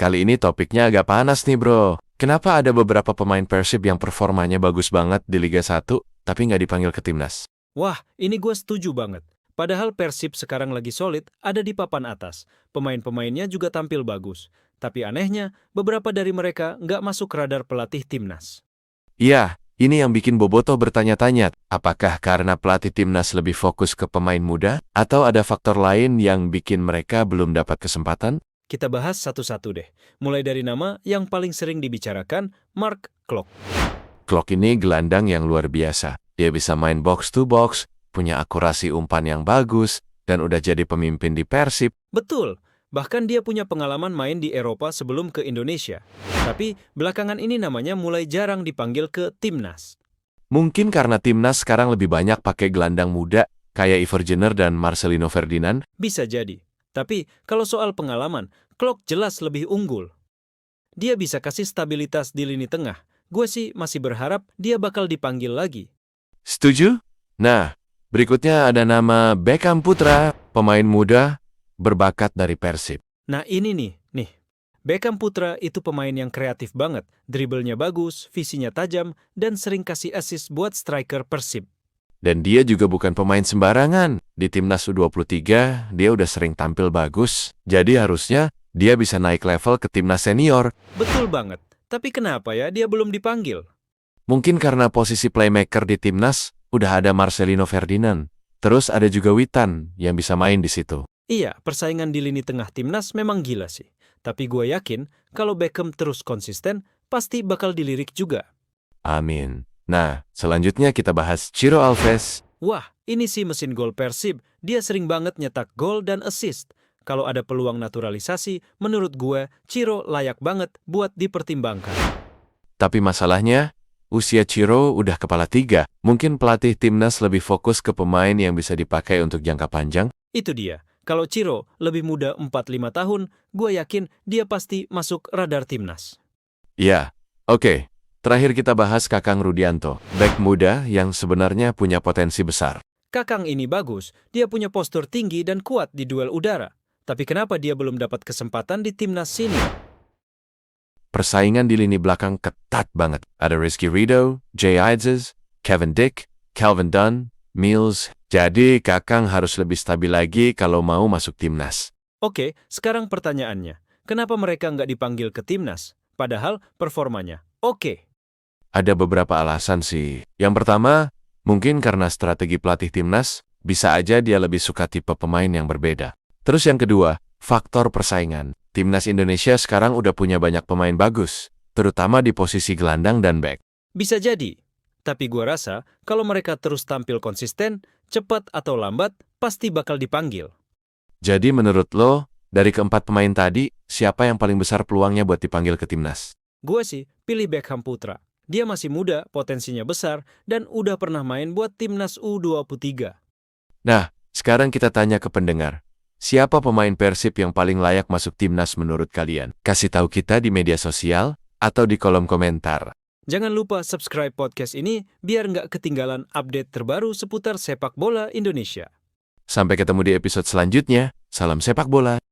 kali ini topiknya agak panas nih bro. Kenapa ada beberapa pemain Persib yang performanya bagus banget di Liga 1, tapi nggak dipanggil ke timnas? Wah, ini gue setuju banget. Padahal Persib sekarang lagi solid, ada di papan atas. Pemain-pemainnya juga tampil bagus. Tapi anehnya, beberapa dari mereka nggak masuk radar pelatih timnas. Iya, ini yang bikin Boboto bertanya-tanya, apakah karena pelatih timnas lebih fokus ke pemain muda, atau ada faktor lain yang bikin mereka belum dapat kesempatan? Kita bahas satu-satu deh. Mulai dari nama yang paling sering dibicarakan, Mark Klok. Klok ini gelandang yang luar biasa. Dia bisa main box to box, punya akurasi umpan yang bagus, dan udah jadi pemimpin di Persib. Betul, bahkan dia punya pengalaman main di Eropa sebelum ke Indonesia. Tapi belakangan ini namanya mulai jarang dipanggil ke timnas. Mungkin karena timnas sekarang lebih banyak pakai gelandang muda, kayak Iver Jenner dan Marcelino Ferdinand. Bisa jadi. Tapi kalau soal pengalaman, Klok jelas lebih unggul. Dia bisa kasih stabilitas di lini tengah. Gue sih masih berharap dia bakal dipanggil lagi. Setuju? Nah, berikutnya ada nama Beckham Putra, pemain muda, berbakat dari Persib. Nah ini nih. Beckham Putra itu pemain yang kreatif banget. Dribblenya bagus, visinya tajam, dan sering kasih assist buat striker Persib. Dan dia juga bukan pemain sembarangan. Di timnas U23, dia udah sering tampil bagus. Jadi harusnya dia bisa naik level ke timnas senior. Betul banget. Tapi kenapa ya dia belum dipanggil? Mungkin karena posisi playmaker di timnas udah ada Marcelino Ferdinand. Terus ada juga Witan yang bisa main di situ. Iya, persaingan di lini tengah timnas memang gila sih. Tapi gue yakin kalau Beckham terus konsisten, pasti bakal dilirik juga. Amin. Nah, selanjutnya kita bahas Ciro Alves. Wah, ini sih mesin gol Persib. Dia sering banget nyetak gol dan assist. Kalau ada peluang naturalisasi, menurut gue, Ciro layak banget buat dipertimbangkan. Tapi masalahnya, usia Ciro udah kepala 3. Mungkin pelatih timnas lebih fokus ke pemain yang bisa dipakai untuk jangka panjang. Itu dia. Kalau Ciro lebih muda 4-5 tahun, gue yakin dia pasti masuk radar timnas. Ya, oke. Terakhir kita bahas Kakang Rudianto, bek muda yang sebenarnya punya potensi besar. Kakang ini bagus, dia punya postur tinggi dan kuat di duel udara. Tapi kenapa dia belum dapat kesempatan di timnas senior? Persaingan di lini belakang ketat banget. Ada Rizky Ridho, Jay Idzes, Kevin Dick, Calvin Dunn, Mills. Jadi Kakang harus lebih stabil lagi kalau mau masuk timnas. Oke, sekarang pertanyaannya. Kenapa mereka nggak dipanggil ke timnas? Padahal performanya oke. Ada beberapa alasan sih. Yang pertama, mungkin karena strategi pelatih timnas, bisa aja dia lebih suka tipe pemain yang berbeda. Terus yang kedua, faktor persaingan. Timnas Indonesia sekarang udah punya banyak pemain bagus, terutama di posisi gelandang dan bek. Bisa jadi. Tapi gua rasa kalau mereka terus tampil konsisten, cepat atau lambat, pasti bakal dipanggil. Jadi menurut lo, dari keempat pemain tadi, siapa yang paling besar peluangnya buat dipanggil ke timnas? Gue sih pilih Beckham Putra. Dia masih muda, potensinya besar, dan udah pernah main buat timnas U23. Nah, sekarang kita tanya ke pendengar. Siapa pemain Persib yang paling layak masuk timnas menurut kalian? Kasih tahu kita di media sosial atau di kolom komentar. Jangan lupa subscribe podcast ini biar nggak ketinggalan update terbaru seputar sepak bola Indonesia. Sampai ketemu di episode selanjutnya. Salam sepak bola.